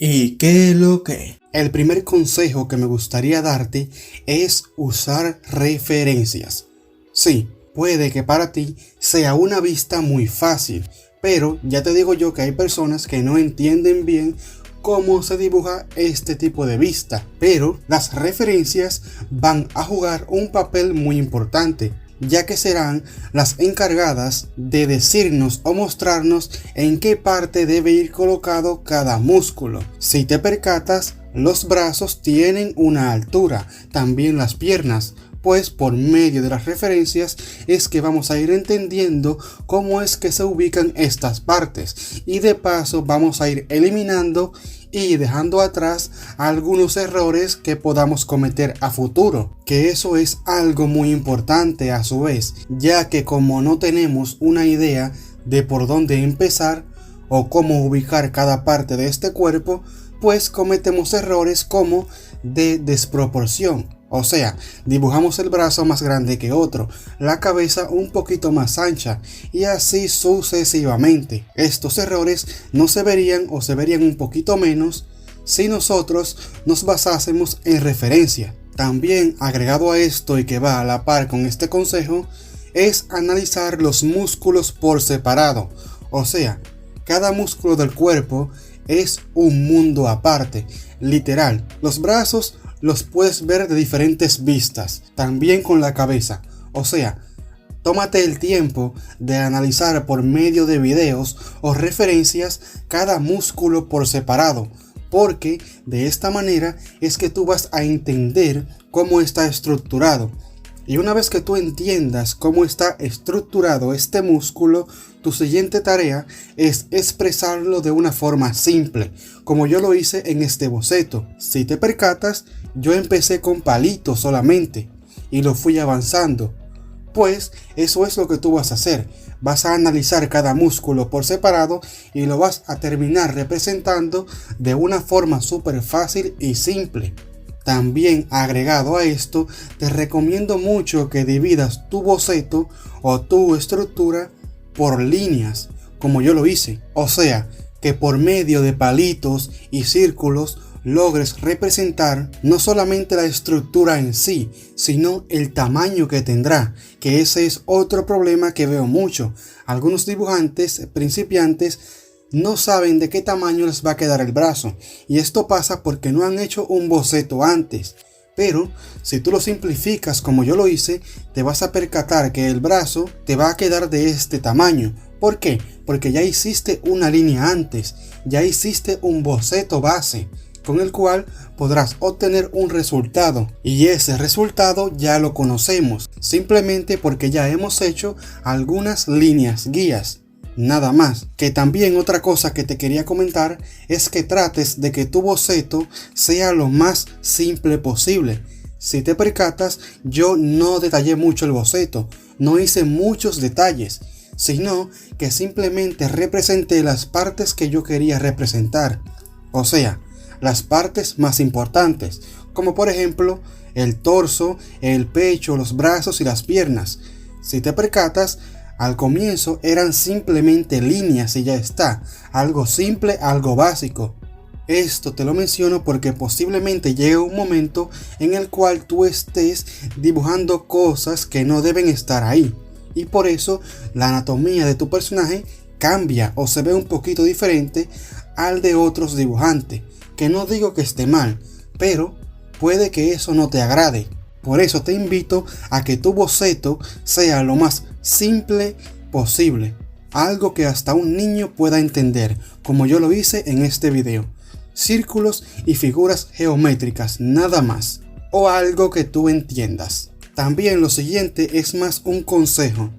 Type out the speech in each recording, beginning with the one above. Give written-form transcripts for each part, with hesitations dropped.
¿Y qué lo que? El primer consejo que me gustaría darte es usar referencias. Sí, puede que para ti sea una vista muy fácil, pero ya te digo yo que hay personas que no entienden bien cómo se dibuja este tipo de vista, pero las referencias van a jugar un papel muy importante, ya que serán las encargadas de decirnos o mostrarnos en qué parte debe ir colocado cada músculo. Si te percatas, los brazos tienen una altura, también las piernas, pues por medio de las referencias es que vamos a ir entendiendo cómo es que se ubican estas partes, y de paso vamos a ir eliminando y dejando atrás algunos errores que podamos cometer a futuro, que eso es algo muy importante a su vez, ya que como no tenemos una idea de por dónde empezar o cómo ubicar cada parte de este cuerpo, pues cometemos errores como de desproporción. O sea, dibujamos el brazo más grande que otro, la cabeza un poquito más ancha y así sucesivamente. Estos errores no se verían o se verían un poquito menos si nosotros nos basásemos en referencia. También agregado a esto y que va a la par con este consejo es analizar los músculos por separado. O sea, cada músculo del cuerpo es un mundo aparte. Literal, los brazos los puedes ver de diferentes vistas, también con la cabeza. O sea, tómate el tiempo de analizar por medio de videos o referencias cada músculo por separado, porque de esta manera es que tú vas a entender cómo está estructurado. Y una vez que tú entiendas cómo está estructurado este músculo, tu siguiente tarea es expresarlo de una forma simple, como yo lo hice en este boceto. Si te percatas, yo empecé con palitos solamente y lo fui avanzando. Pues eso es lo que tú vas a hacer. Vas a analizar cada músculo por separado y lo vas a terminar representando de una forma súper fácil y simple. También agregado a esto, te recomiendo mucho que dividas tu boceto o tu estructura por líneas, como yo lo hice. O sea, que por medio de palitos y círculos logres representar no solamente la estructura en sí, sino el tamaño que tendrá, que ese es otro problema que veo mucho. Algunos dibujantes principiantes no saben de qué tamaño les va a quedar el brazo, y esto pasa porque no han hecho un boceto antes. Pero si tú lo simplificas como yo lo hice, te vas a percatar que el brazo te va a quedar de este tamaño. ¿Por qué? Porque ya hiciste una línea antes, ya hiciste un boceto base, con el cual podrás obtener un resultado, y ese resultado ya lo conocemos, simplemente porque ya hemos hecho algunas líneas guías. Nada más. Que también otra cosa que te quería comentar es que trates de que tu boceto sea lo más simple posible. Si te percatas, yo no detallé mucho el boceto, no hice muchos detalles, sino que simplemente representé las partes que yo quería representar. O sea, las partes más importantes, como por ejemplo el torso, el pecho, los brazos y las piernas. Si te percatas, al comienzo eran simplemente líneas y ya está, algo simple, algo básico. Esto te lo menciono porque posiblemente llegue un momento en el cual tú estés dibujando cosas que no deben estar ahí, y por eso la anatomía de tu personaje cambia o se ve un poquito diferente al de otros dibujantes, que no digo que esté mal, pero puede que eso no te agrade. Por eso te invito a que tu boceto sea lo más simple posible, algo que hasta un niño pueda entender, como yo lo hice en este video. Círculos y figuras geométricas, nada más, o algo que tú entiendas. También lo siguiente es más un consejo.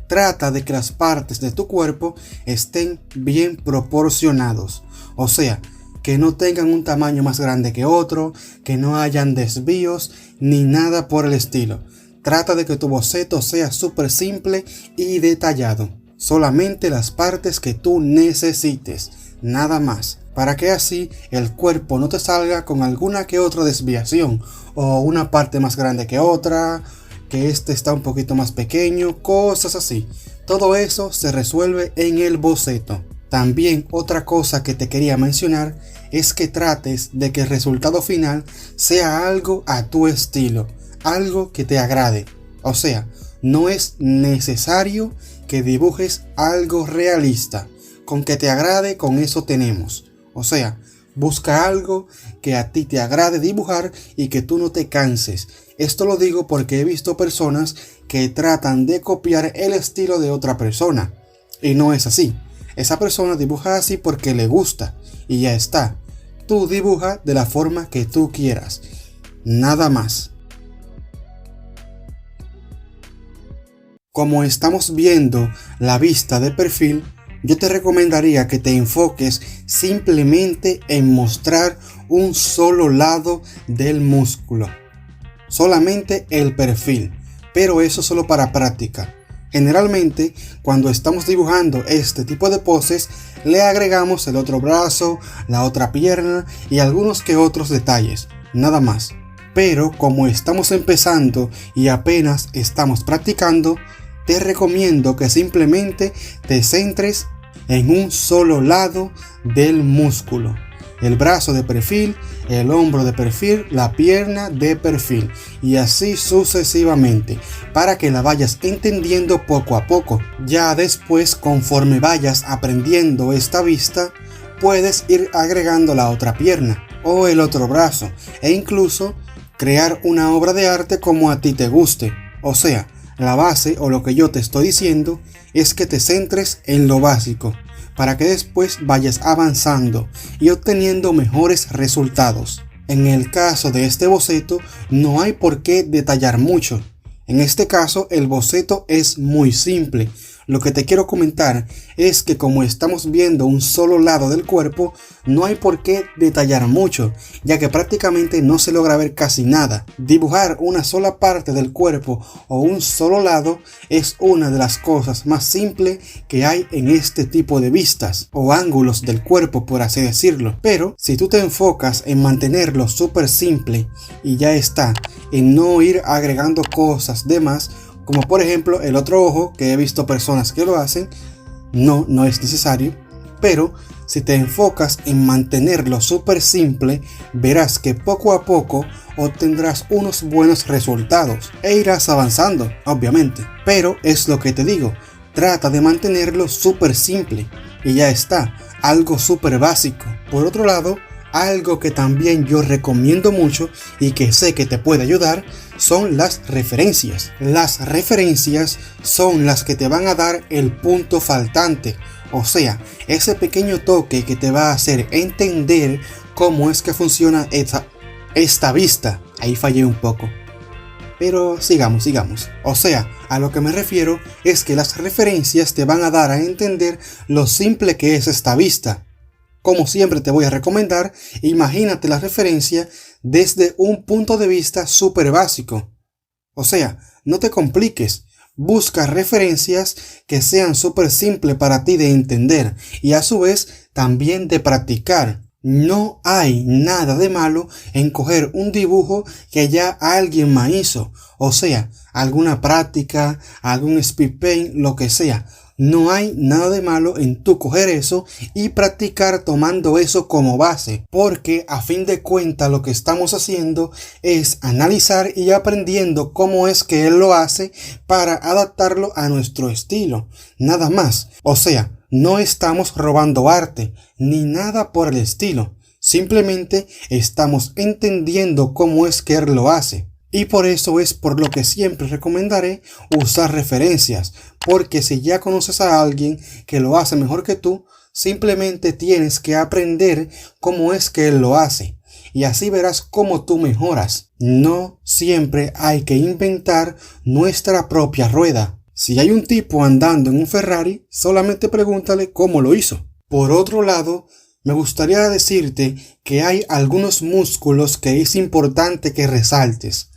Trata de que las partes de tu cuerpo estén bien proporcionados, o sea, que no tengan un tamaño más grande que otro, que no hayan desvíos ni nada por el estilo. Trata de que tu boceto sea súper simple y detallado. Solamente las partes que tú necesites, nada más. Para que así el cuerpo no te salga con alguna que otra desviación, o una parte más grande que otra, que este está un poquito más pequeño, cosas así. Todo eso se resuelve en el boceto. También otra cosa que te quería mencionar es que trates de que el resultado final sea algo a tu estilo, algo que te agrade. O sea, no es necesario que dibujes algo realista. Con que te agrade, con eso tenemos. O sea, busca algo que a ti te agrade dibujar y que tú no te canses. Esto lo digo porque he visto personas que tratan de copiar el estilo de otra persona. Y no es así. Esa persona dibuja así porque le gusta. Y ya está. Tú dibuja de la forma que tú quieras. Nada más. Como estamos viendo la vista de perfil, yo te recomendaría que te enfoques simplemente en mostrar un solo lado del músculo. Solamente el perfil, pero eso solo para práctica. Generalmente, cuando estamos dibujando este tipo de poses, le agregamos el otro brazo, la otra pierna y algunos que otros detalles, nada más. Pero como estamos empezando y apenas estamos practicando, te recomiendo que simplemente te centres en un solo lado del músculo. El brazo de perfil, el hombro de perfil, la pierna de perfil y así sucesivamente para que la vayas entendiendo poco a poco. Ya después, conforme vayas aprendiendo esta vista, puedes ir agregando la otra pierna o el otro brazo e incluso crear una obra de arte como a ti te guste. O sea, la base o lo que yo te estoy diciendo es que te centres en lo básico para que después vayas avanzando y obteniendo mejores resultados. En el caso de este boceto no hay por qué detallar mucho. En este caso el boceto es muy simple. Lo que te quiero comentar es que como estamos viendo un solo lado del cuerpo, no hay por qué detallar mucho, ya que prácticamente no se logra ver casi nada. Dibujar una sola parte del cuerpo o un solo lado es una de las cosas más simples que hay en este tipo de vistas o ángulos del cuerpo, por así decirlo. Pero si tú te enfocas en mantenerlo súper simple y ya está, en no ir agregando cosas de más, como por ejemplo el otro ojo, que he visto personas que lo hacen, no es necesario, pero si te enfocas en mantenerlo súper simple, verás que poco a poco obtendrás unos buenos resultados e irás avanzando, obviamente. Pero es lo que te digo, trata de mantenerlo súper simple y ya está, algo súper básico. Por otro lado, algo que también yo recomiendo mucho y que sé que te puede ayudar son las referencias. Las referencias son las que te van a dar el punto faltante, o sea, ese pequeño toque que te va a hacer entender cómo es que funciona esta vista. Ahí fallé un poco, pero sigamos. O sea, a lo que me refiero es que las referencias te van a dar a entender lo simple que es esta vista. Como siempre te voy a recomendar, imagínate la referencia desde un punto de vista súper básico. O sea, no te compliques, busca referencias que sean súper simples para ti de entender y a su vez también de practicar. No hay nada de malo en coger un dibujo que ya alguien más hizo, o sea, alguna práctica, algún speed paint, lo que sea. No hay nada de malo en tú coger eso y practicar tomando eso como base, porque a fin de cuentas lo que estamos haciendo es analizar y aprendiendo cómo es que él lo hace para adaptarlo a nuestro estilo, nada más. O sea, no estamos robando arte ni nada por el estilo, simplemente estamos entendiendo cómo es que él lo hace. Y por eso es por lo que siempre recomendaré usar referencias, porque si ya conoces a alguien que lo hace mejor que tú, simplemente tienes que aprender cómo es que él lo hace, y así verás cómo tú mejoras. No siempre hay que inventar nuestra propia rueda. Si hay un tipo andando en un Ferrari, solamente pregúntale cómo lo hizo. Por otro lado, me gustaría decirte que hay algunos músculos que es importante que resaltes.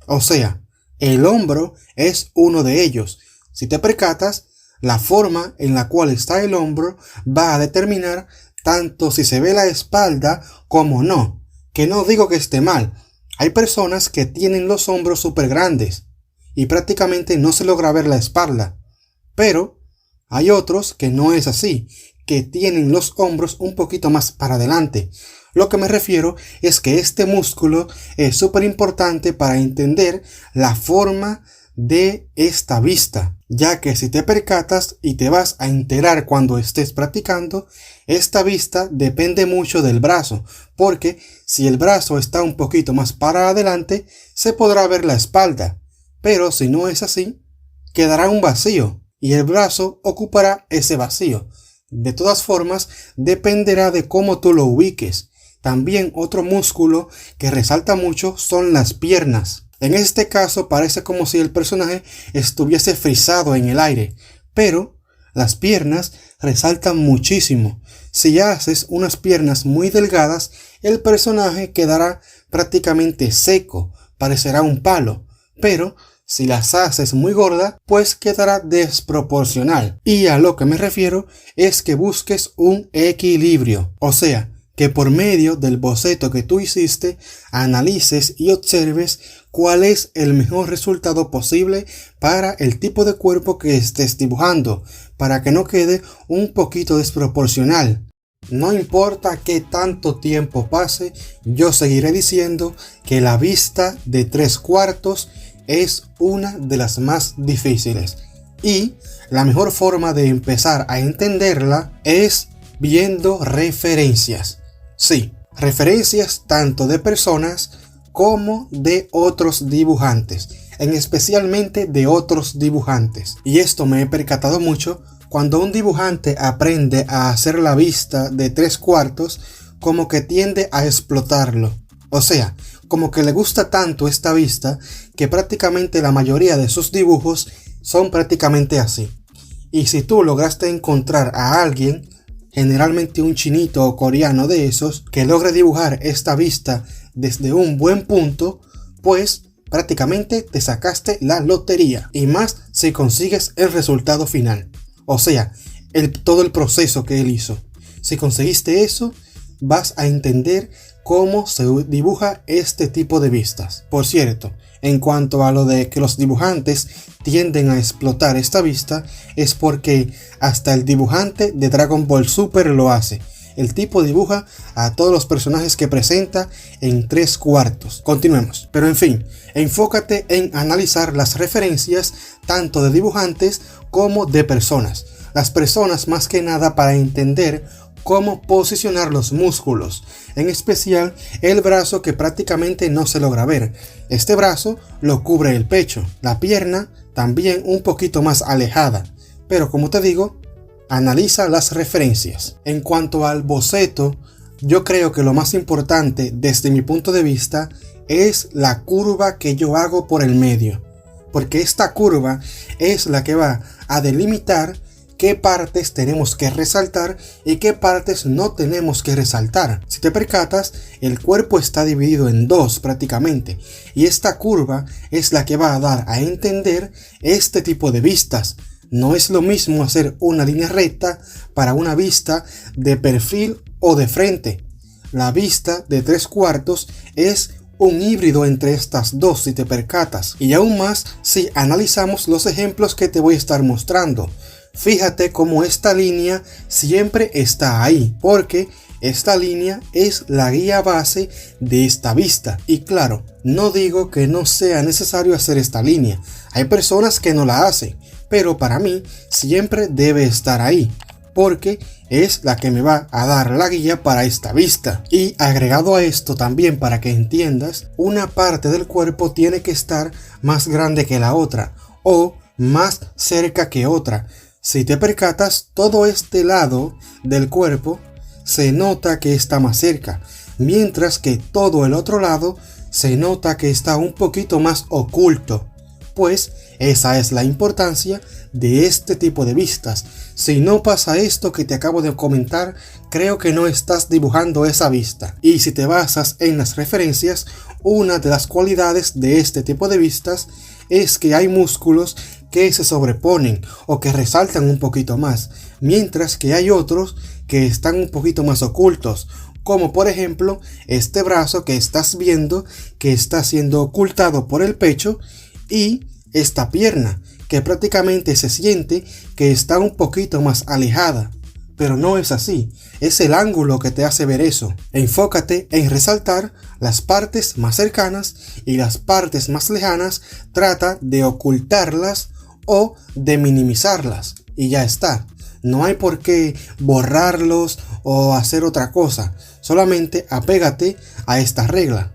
O sea, el hombro es uno de ellos. Si te percatas, la forma en la cual está el hombro va a determinar tanto si se ve la espalda como no. Que no digo que esté mal. Hay personas que tienen los hombros súper grandes y prácticamente no se logra ver la espalda. Pero hay otros que no es así, que tienen los hombros un poquito más para adelante, Lo que me refiero es que este músculo es súper importante para entender la forma de esta vista, ya que si te percatas y te vas a enterar cuando estés practicando, esta vista depende mucho del brazo, porque si el brazo está un poquito más para adelante, se podrá ver la espalda, pero si no es así, quedará un vacío y el brazo ocupará ese vacío. De todas formas, dependerá de cómo tú lo ubiques. También otro músculo que resalta mucho son las piernas. En este caso parece como si el personaje estuviese frisado en el aire, pero las piernas resaltan muchísimo. Si haces unas piernas muy delgadas, el personaje quedará prácticamente seco, parecerá un palo, pero si las haces muy gorda, pues quedará desproporcional. Y a lo que me refiero es que busques un equilibrio, o sea, que por medio del boceto que tú hiciste, analices y observes cuál es el mejor resultado posible para el tipo de cuerpo que estés dibujando, para que no quede un poquito desproporcional. No importa qué tanto tiempo pase, yo seguiré diciendo que la vista de 3/4 es una de las más difíciles. Y la mejor forma de empezar a entenderla es viendo referencias. Sí, referencias tanto de personas como de otros dibujantes, especialmente de otros dibujantes. Y esto me he percatado mucho cuando un dibujante aprende a hacer la vista de 3/4, como que tiende a explotarlo. O sea, como que le gusta tanto esta vista que prácticamente la mayoría de sus dibujos son prácticamente así. Y si tú lograste encontrar a alguien, generalmente un chinito o coreano de esos, que logre dibujar esta vista desde un buen punto, pues prácticamente te sacaste la lotería. Y más si consigues el resultado final. O sea, todo el proceso que él hizo. Si conseguiste eso, vas a entender cómo se dibuja este tipo de vistas. Por cierto, en cuanto a lo de que los dibujantes tienden a explotar esta vista, es porque hasta el dibujante de Dragon Ball Super lo hace. El tipo dibuja a todos los personajes que presenta en 3/4. Continuemos. Pero en fin, enfócate en analizar las referencias tanto de dibujantes como de personas. Las personas más que nada para entender cómo posicionar los músculos, en especial el brazo que prácticamente no se logra ver. Este brazo lo cubre el pecho, la pierna también un poquito más alejada, pero como te digo, analiza las referencias. En cuanto al boceto, yo creo que lo más importante desde mi punto de vista es la curva que yo hago por el medio, porque esta curva es la que va a delimitar qué partes tenemos que resaltar y qué partes no tenemos que resaltar. Si te percatas, el cuerpo está dividido en dos prácticamente, y esta curva es la que va a dar a entender este tipo de vistas. No es lo mismo hacer una línea recta para una vista de perfil o de frente. La vista de 3/4 es un híbrido entre estas dos, si te percatas, y aún más si analizamos los ejemplos que te voy a estar mostrando. Fíjate cómo esta línea siempre está ahí, porque esta línea es la guía base de esta vista. Y claro, no digo que no sea necesario hacer esta línea. Hay personas que no la hacen, pero para mí siempre debe estar ahí, porque es la que me va a dar la guía para esta vista. Y agregado a esto también, para que entiendas, una parte del cuerpo tiene que estar más grande que la otra, o más cerca que otra. Si te percatas, todo este lado del cuerpo se nota que está más cerca, mientras que todo el otro lado se nota que está un poquito más oculto. Pues esa es la importancia de este tipo de vistas. Si no pasa esto que te acabo de comentar, creo que no estás dibujando esa vista. Y si te basas en las referencias, una de las cualidades de este tipo de vistas es que hay músculos que se sobreponen o que resaltan un poquito más, mientras que hay otros que están un poquito más ocultos, como por ejemplo este brazo que estás viendo que está siendo ocultado por el pecho, y esta pierna que prácticamente se siente que está un poquito más alejada. Pero no es así, es el ángulo que te hace ver eso. Enfócate en resaltar las partes más cercanas y las partes más lejanas, trata de ocultarlas o de minimizarlas y ya está. No hay por qué borrarlos o hacer otra cosa, solamente apégate a esta regla.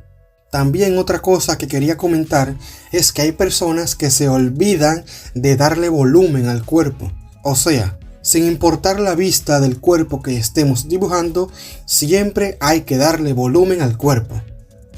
También otra cosa que quería comentar es que hay personas que se olvidan de darle volumen al cuerpo. O sea, sin importar la vista del cuerpo que estemos dibujando, siempre hay que darle volumen al cuerpo.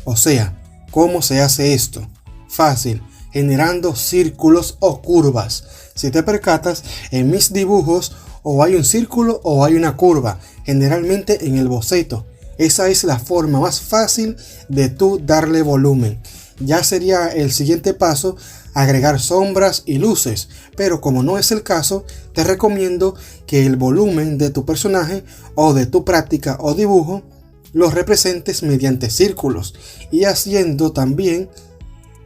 O sea, ¿cómo se hace esto? Fácil, generando círculos o curvas. Si te percatas, en mis dibujos o hay un círculo o hay una curva, generalmente en el boceto. Esa es la forma más fácil de tú darle volumen. Ya sería el siguiente paso agregar sombras y luces, pero como no es el caso, te recomiendo que el volumen de tu personaje o de tu práctica o dibujo lo representes mediante círculos y haciendo también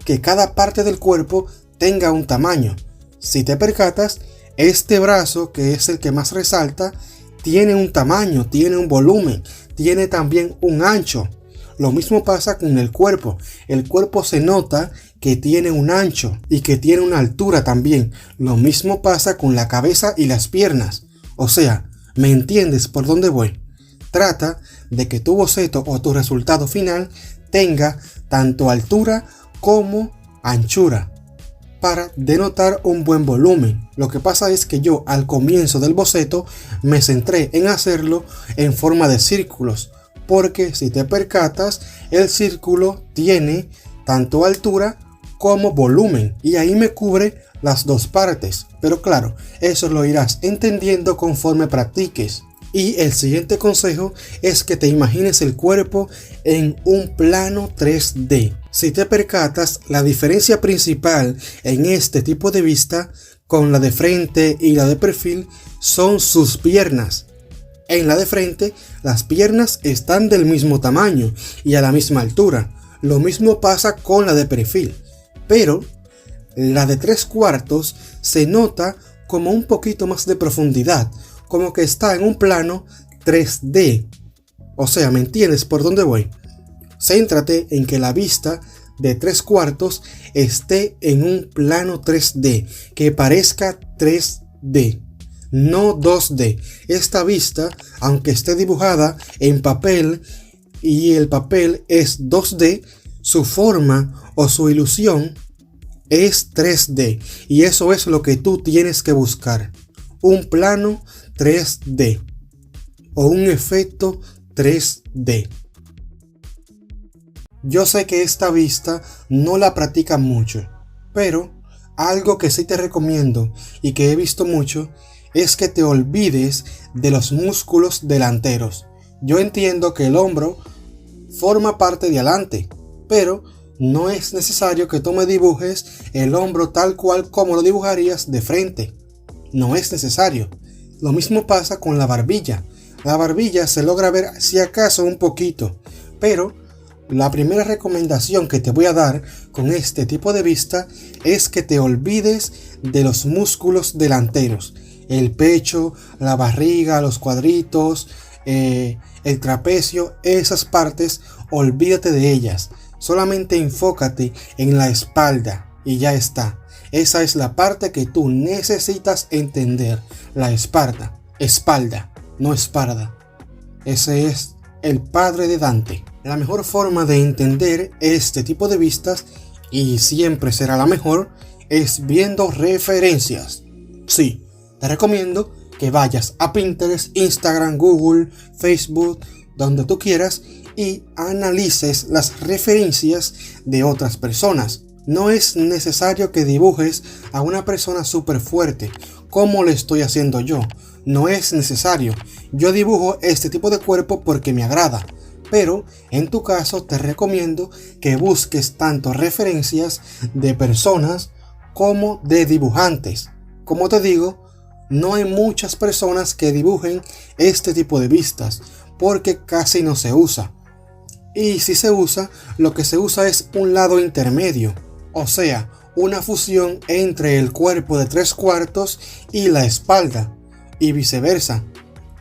que cada parte del cuerpo tenga un tamaño. Si te percatas, este brazo, que es el que más resalta, tiene un tamaño, tiene un volumen, tiene también un ancho. Lo mismo pasa con el cuerpo. El cuerpo se nota que tiene un ancho y que tiene una altura también. Lo mismo pasa con la cabeza y las piernas. O sea, ¿me entiendes por dónde voy? Trata de que tu boceto o tu resultado final tenga tanto altura como anchura para denotar un buen volumen. Lo que pasa es que yo al comienzo del boceto me centré en hacerlo en forma de círculos, porque si te percatas, el círculo tiene tanto altura como volumen y ahí me cubre las dos partes. Pero claro, eso lo irás entendiendo conforme practiques. Y el siguiente consejo es que te imagines el cuerpo en un plano 3D. Si te percatas, la diferencia principal en este tipo de vista con la de frente y la de perfil son sus piernas. En la de frente, las piernas están del mismo tamaño y a la misma altura. Lo mismo pasa con la de perfil, pero la de 3/4 se nota como un poquito más de profundidad, como que está en un plano 3D. O sea, ¿me entiendes por dónde voy? Céntrate en que la vista de 3/4 esté en un plano 3D, que parezca 3D, no 2D. Esta vista, aunque esté dibujada en papel y el papel es 2D, su forma o su ilusión es 3D. Y eso es lo que tú tienes que buscar. Un plano 3D o un efecto 3D. Yo sé que esta vista no la practican mucho, pero algo que sí te recomiendo y que he visto mucho es que te olvides de los músculos delanteros. Yo entiendo que el hombro forma parte de adelante, pero no es necesario que tú me dibujes el hombro tal cual como lo dibujarías de frente. No es necesario. Lo mismo pasa con la barbilla. La barbilla se logra ver si acaso un poquito, pero la primera recomendación que te voy a dar con este tipo de vista es que te olvides de los músculos delanteros. El pecho, la barriga, los cuadritos, el trapecio, esas partes, olvídate de ellas. Solamente enfócate en la espalda y ya está. Esa es la parte que tú necesitas entender. La espalda, no espalda. Ese es el padre de Dante. La mejor forma de entender este tipo de vistas, y siempre será la mejor, es viendo referencias. Sí, te recomiendo que vayas a Pinterest, Instagram, Google, Facebook, donde tú quieras y analices las referencias de otras personas. No es necesario que dibujes a una persona súper fuerte como lo estoy haciendo yo. No es necesario. Yo dibujo este tipo de cuerpo porque me agrada. Pero en tu caso te recomiendo que busques tanto referencias de personas como de dibujantes. Como te digo, no hay muchas personas que dibujen este tipo de vistas porque casi no se usa. Y si se usa, lo que se usa es un lado intermedio. O sea, una fusión entre el cuerpo de 3/4 y la espalda, y viceversa.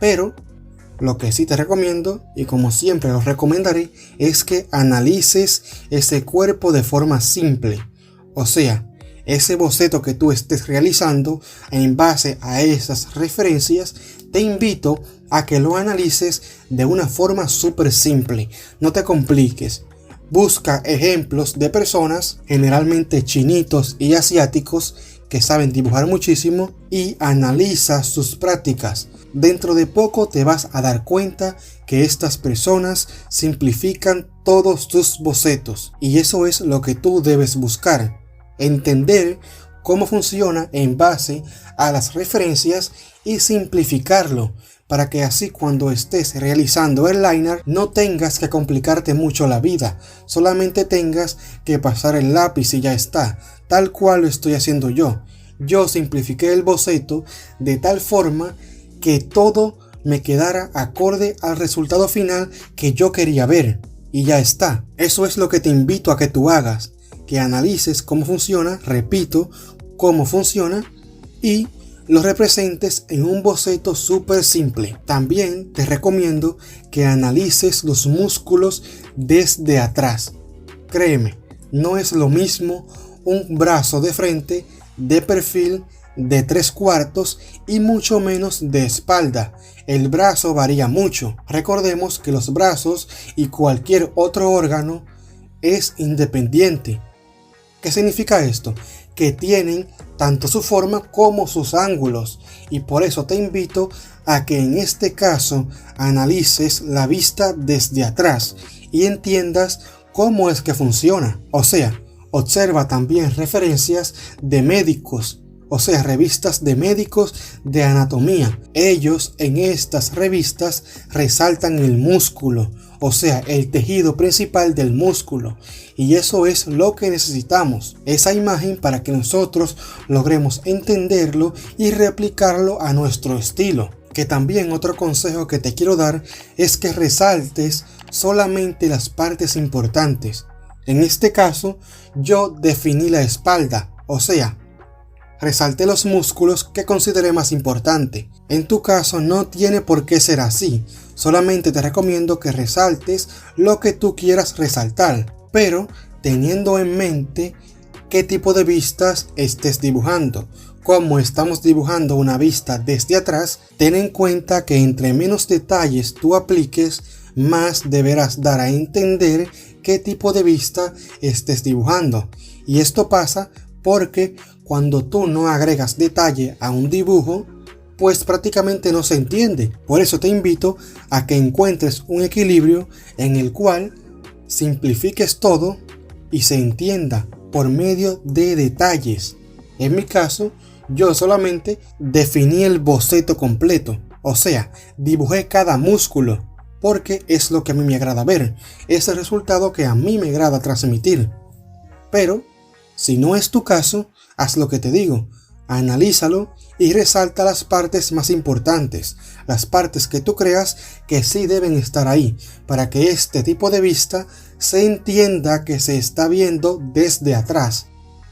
Pero lo que sí te recomiendo, y como siempre lo recomendaré, es que analices ese cuerpo de forma simple. O sea, ese boceto que tú estés realizando en base a esas referencias, te invito a que lo analices de una forma súper simple. No te compliques. Busca ejemplos de personas, generalmente chinitos y asiáticos, que saben dibujar muchísimo, y analiza sus prácticas. Dentro de poco te vas a dar cuenta que estas personas simplifican todos tus bocetos, y eso es lo que tú debes buscar. Entender cómo funciona en base a las referencias y simplificarlo, para que así cuando estés realizando el liner no tengas que complicarte mucho la vida, solamente tengas que pasar el lápiz y ya está, tal cual lo estoy haciendo yo. Yo simplifiqué el boceto de tal forma que todo me quedara acorde al resultado final que yo quería ver, y ya está. Eso es lo que te invito a que tú hagas, que analices cómo funciona, repito, cómo funciona, y lo representes en un boceto súper simple. También te recomiendo que analices los músculos desde atrás. Créeme, no es lo mismo un brazo de frente, de perfil, de 3/4 y mucho menos de espalda. El brazo varía mucho. Recordemos que los brazos y cualquier otro órgano es independiente. ¿Qué significa esto? Que tienen tanto su forma como sus ángulos, y por eso te invito a que en este caso analices la vista desde atrás y entiendas cómo es que funciona. O sea, observa también referencias de médicos, o sea, revistas de médicos de anatomía. Ellos en estas revistas resaltan el músculo, o sea, el tejido principal del músculo, y eso es lo que necesitamos, esa imagen, para que nosotros logremos entenderlo y replicarlo a nuestro estilo. Que también otro consejo que te quiero dar es que resaltes solamente las partes importantes. En este caso, yo definí la espalda, o sea, resalté los músculos que consideré más importante. En tu caso no tiene por qué ser así, solamente te recomiendo que resaltes lo que tú quieras resaltar, pero teniendo en mente qué tipo de vistas estés dibujando. Como estamos dibujando una vista desde atrás, ten en cuenta que entre menos detalles tú apliques, más deberás dar a entender qué tipo de vista estés dibujando. Y esto pasa porque cuando tú no agregas detalle a un dibujo, pues prácticamente no se entiende. Por eso te invito a que encuentres un equilibrio en el cual simplifiques todo y se entienda por medio de detalles. En mi caso, yo solamente definí el boceto completo, o sea, dibujé cada músculo, porque es lo que a mí me agrada ver, es el resultado que a mí me agrada transmitir. Pero si no es tu caso, haz lo que te digo, analízalo y resalta las partes más importantes, las partes que tú creas que sí deben estar ahí, para que este tipo de vista se entienda que se está viendo desde atrás.